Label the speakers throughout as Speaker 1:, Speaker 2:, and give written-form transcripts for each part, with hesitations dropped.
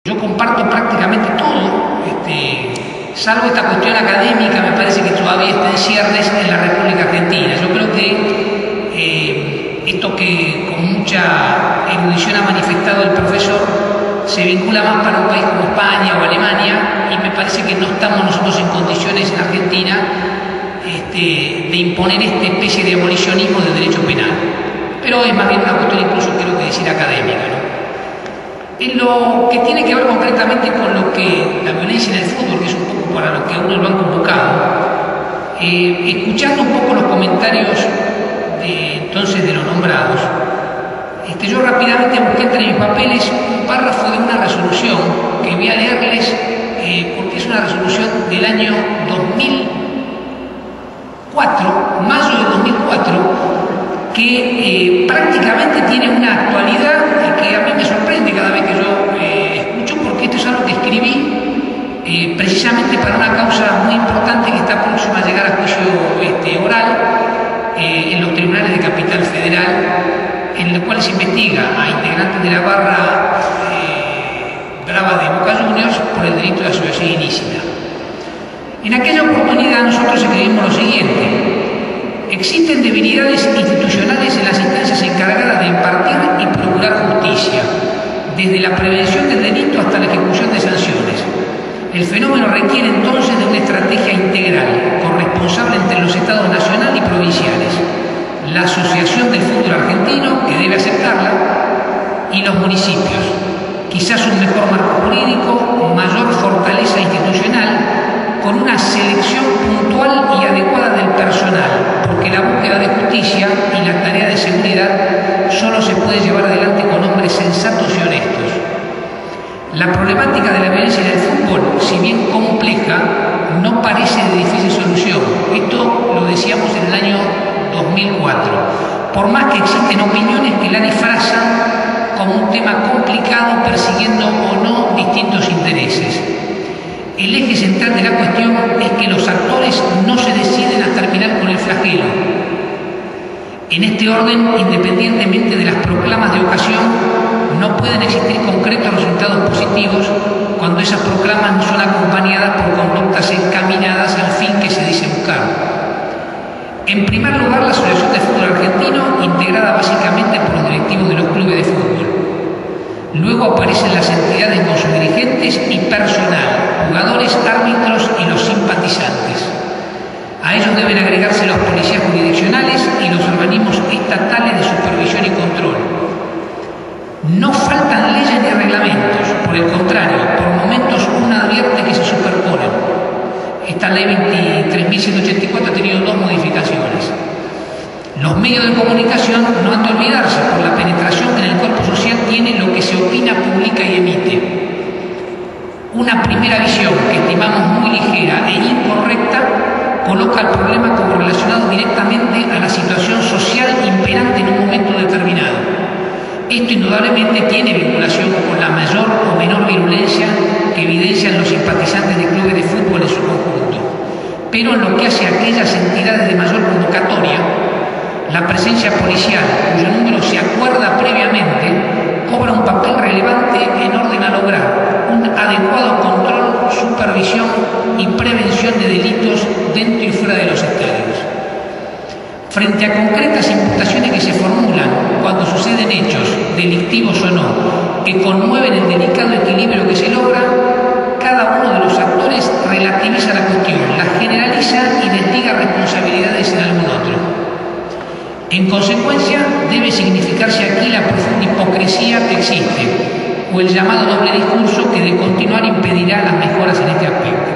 Speaker 1: Yo comparto prácticamente todo, salvo esta cuestión académica, me parece que todavía está en ciernes en la República Argentina. Yo creo que esto que con mucha erudición ha manifestado el profesor se vincula más para un país como España o Alemania, y me parece que no estamos nosotros en condiciones en Argentina de imponer esta especie de abolicionismo del derecho penal. Pero es más bien una cuestión incluso, creo que decir, académica, ¿no? En lo que tiene que ver concretamente con lo que la violencia en el fútbol, que es un poco para lo que a uno lo han convocado, escuchando un poco los comentarios de los nombrados, yo rápidamente busqué entre mis papeles un párrafo de una resolución que voy a leerles, porque es una resolución del año 2004, mayo de 2004, que prácticamente tiene una actualidad que a mí me sorprende cada vez que yo escucho, porque esto es algo que escribí precisamente para una causa muy importante que está próxima a llegar a juicio oral en los tribunales de Capital Federal, en el cual se investiga a integrantes de la barra brava de Boca Juniors por el delito de asociación ilícita. En aquella oportunidad nosotros escribimos lo siguiente: existen debilidades institucionales en las instancias encargadas de impartir y procurar justicia, desde la prevención del delito hasta la ejecución de sanciones. El fenómeno requiere entonces de una estrategia integral, corresponsable entre los estados nacional y provinciales, la Asociación del Fútbol Argentino, que debe aceptarla, y los municipios. Quizás un mejor marco jurídico, mayor fortaleza institucional, con una selección puntual y adecuada del personal, porque la búsqueda de justicia y la tarea de seguridad solo se puede llevar adelante con hombres sensatos y honestos. La problemática de la violencia en el fútbol, si bien compleja, no parece de difícil solución. Esto lo decíamos en el año 2004. Por más que existen opiniones que la disfrazan como un tema complicado, persiguiendo o no distintos intereses. El eje central de la cuestión es que los actores no se deciden a terminar con el flagelo. En este orden, independientemente de las proclamas de ocasión, no pueden existir concretos resultados positivos cuando esas proclamas no son acompañadas por conductas encaminadas al fin que se dice buscar. En primer lugar, la Asociación de Fútbol Argentino, integrada básicamente por los directivos de los clubes de fútbol. Luego aparecen las entidades con sus dirigentes y personal, jugadores, árbitros y los simpatizantes. A ellos deben agregarse los policías jurisdiccionales y los organismos estatales de supervisión y control. No faltan leyes ni reglamentos, por el contrario, por momentos uno advierte que se superponen. Esta ley 23.184 ha tenido dos modificaciones. Los medios de comunicación no han de olvidarse por la penetración que en el cuerpo social tiene lo que se opina, publica y emite. Una primera visión que estimamos muy ligera e incorrecta coloca el problema como relacionado directamente a la situación social imperante en un momento determinado. Esto indudablemente tiene vinculación con la mayor o menor virulencia que evidencian los simpatizantes de clubes de fútbol en su conjunto. Pero en lo que hace a aquellas entidades de mayor convocatoria, la presencia policial, cuyo número se acuerda previamente, cobra un papel relevante en orden a lograr un adecuado control, supervisión y prevención de delitos dentro y fuera de los estadios. Frente a concretas imputaciones que se formulan cuando suceden hechos, delictivos o no, que conmueven el delicado equilibrio que se logra, cada uno de los actores relativiza la cuestión, la generaliza y desliga responsabilidades en algún otro. En consecuencia, debe significarse aquí la profunda hipocresía que existe, o el llamado doble discurso que de continuar impedirá las mejoras en este aspecto.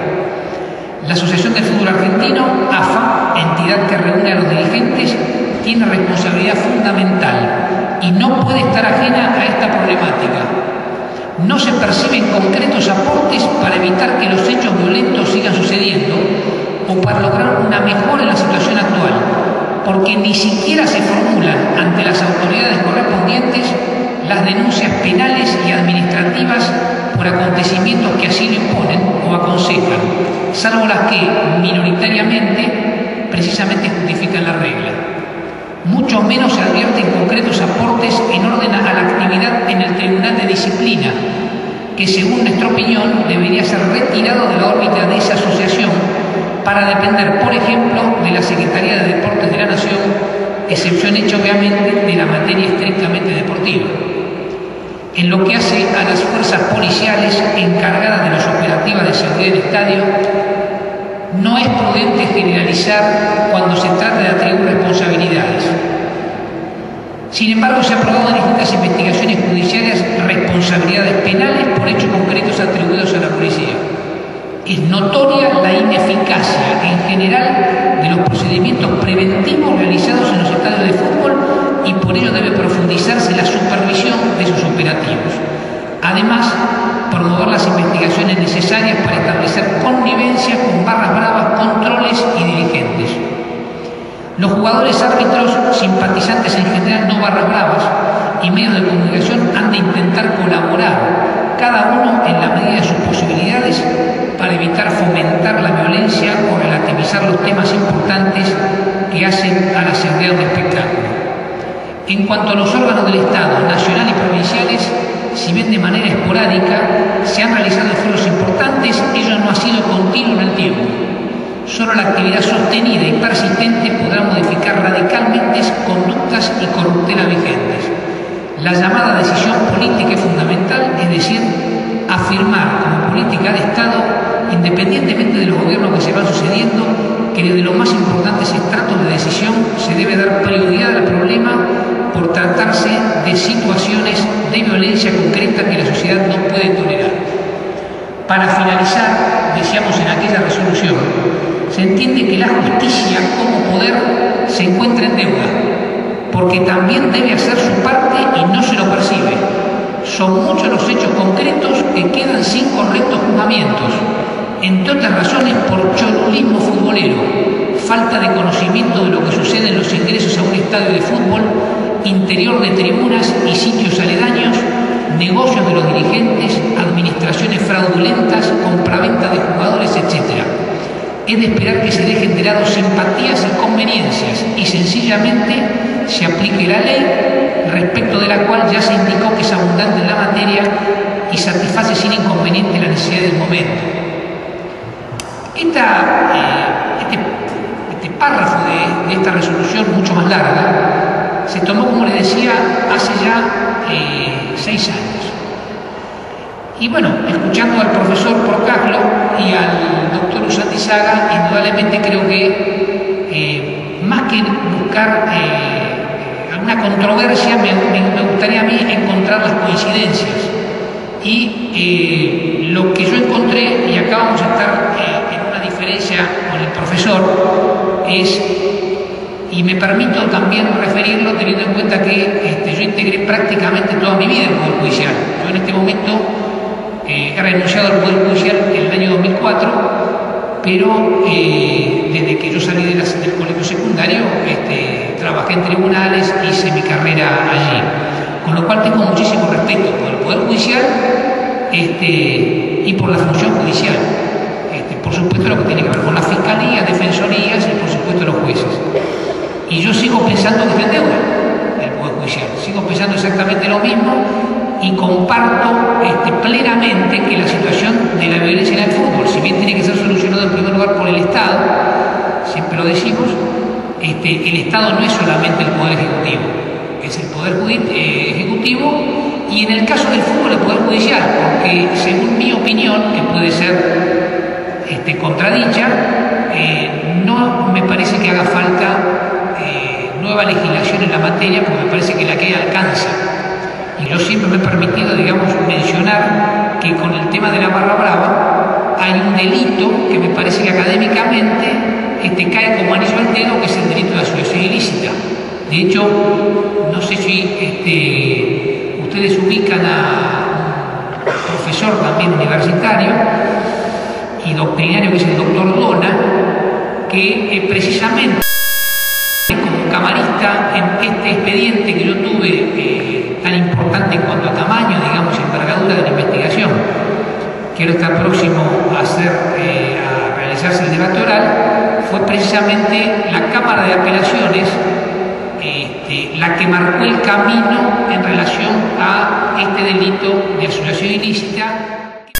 Speaker 1: La Asociación de Fútbol Argentino, AFA, entidad que reúne a los dirigentes, tiene responsabilidad fundamental y no puede estar ajena a esta problemática. No se perciben concretos aportes para evitar que los hechos violentos sigan sucediendo o para lograr una mejora en la situación actual, porque ni siquiera se formulan ante las autoridades correspondientes las denuncias penales y administrativas por acontecimientos que así lo imponen o aconsejan, salvo las que, minoritariamente, precisamente justifican la regla. Mucho menos se advierten concretos aportes en orden a la actividad en el Tribunal de Disciplina, que según nuestra opinión debería ser retirado de la órbita de esa asociación para depender, por ejemplo, de la Secretaría de Deportes de la Nación, excepción hecha obviamente de la materia estrictamente deportiva. En lo que hace a las fuerzas policiales encargadas de las operativas de seguridad del estadio, no es prudente generalizar cuando se trata de atribuir responsabilidades. Sin embargo, se ha probado en distintas investigaciones judiciales responsabilidades penales por hechos concretos atribuidos a la policía. Es notoria la ineficacia en general de los procedimientos preventivos realizados en los estadios de fútbol y por ello debe profundizarse la supervisión de esos operativos. Además, promover las investigaciones necesarias para establecer connivencia con barras bravas, controles y dirigentes. Los jugadores, árbitros, simpatizantes en general, no barras bravas, y medios de comunicación han de intentar colaborar, cada uno en la medida de sus posibilidades, para evitar fomentar la violencia o relativizar los temas importantes que hacen a la seguridad de un espectáculo. En cuanto a los órganos del Estado, nacional y provinciales, si bien de manera esporádica se han realizado esfuerzos importantes, ello no ha sido continuo en el tiempo. Solo la actividad sostenida y persistente podrá modificar radicalmente conductas y corruptelas vigentes. La llamada decisión política es fundamental, es decir, afirmar como política de Estado, independientemente de los gobiernos que se van sucediendo, que desde los más importantes estratos de decisión se debe dar prioridad al problema por tratarse de situaciones de violencia concreta que la sociedad no puede tolerar. Para finalizar, decíamos en aquella resolución, se entiende que la justicia como poder se encuentra en deuda, porque también debe hacer su parte y no se lo percibe. Son muchos los hechos concretos que quedan sin correctos juzgamientos, entre otras razones por cholulismo futbolero, falta de conocimiento de lo que sucede en los ingresos a un estadio de fútbol, interior de tribunas y sitios aledaños, negocios de los dirigentes, administraciones fraudulentas, compraventa de jugadores, etc. Es de esperar que se dejen de lado simpatías y conveniencias y sencillamente se aplique la ley, respecto de la cual ya se indicó que es abundante en la materia y satisface sin inconveniente la necesidad del momento. Este párrafo de esta resolución, mucho más larga, se tomó, como les decía, hace ya 6 años. Y bueno, escuchando al profesor Procaslo y al doctor Usandizaga, indudablemente creo que más que buscar alguna controversia, me gustaría a mí encontrar las coincidencias. Y lo que yo encontré, y acá vamos a estar en una diferencia con el profesor, es, y me permito también referirlo teniendo en cuenta que yo integré prácticamente toda mi vida en el Poder Judicial. Yo en este momento he renunciado al Poder Judicial en el año 2004, pero desde que yo salí del colegio secundario trabajé en tribunales, hice mi carrera allí, con lo cual tengo muchísimo respeto por el Poder Judicial y por la función judicial. Por supuesto lo que tiene que ver con las fiscalías, defensorías y por supuesto los jueces. Y yo sigo pensando que está en deuda el Poder Judicial, sigo pensando exactamente lo mismo y comparto plenamente que la situación de la violencia en el fútbol, si bien tiene que ser solucionado en primer lugar por el Estado, siempre lo decimos, el Estado no es solamente el Poder Ejecutivo, es el Poder Ejecutivo y en el caso del fútbol el Poder Judicial, porque según mi opinión, que puede ser contradicha, no me parece que haga falta nueva legislación en la materia, porque me parece que la que hay alcanza. Y yo siempre me he permitido, digamos, mencionar que con el tema de la barra brava hay un delito que me parece que académicamente cae como anillo al dedo, que es el delito de asociación ilícita. De hecho, no sé si ustedes ubican a un profesor también universitario y doctrinario, que es el doctor Dona, que precisamente como camarista en este expediente que yo tuve, tan importante en cuanto a tamaño, digamos, y envergadura de la investigación, que ahora está próximo a realizarse el debate oral, fue precisamente la Cámara de Apelaciones la que marcó el camino en relación a este delito de asociación ilícita.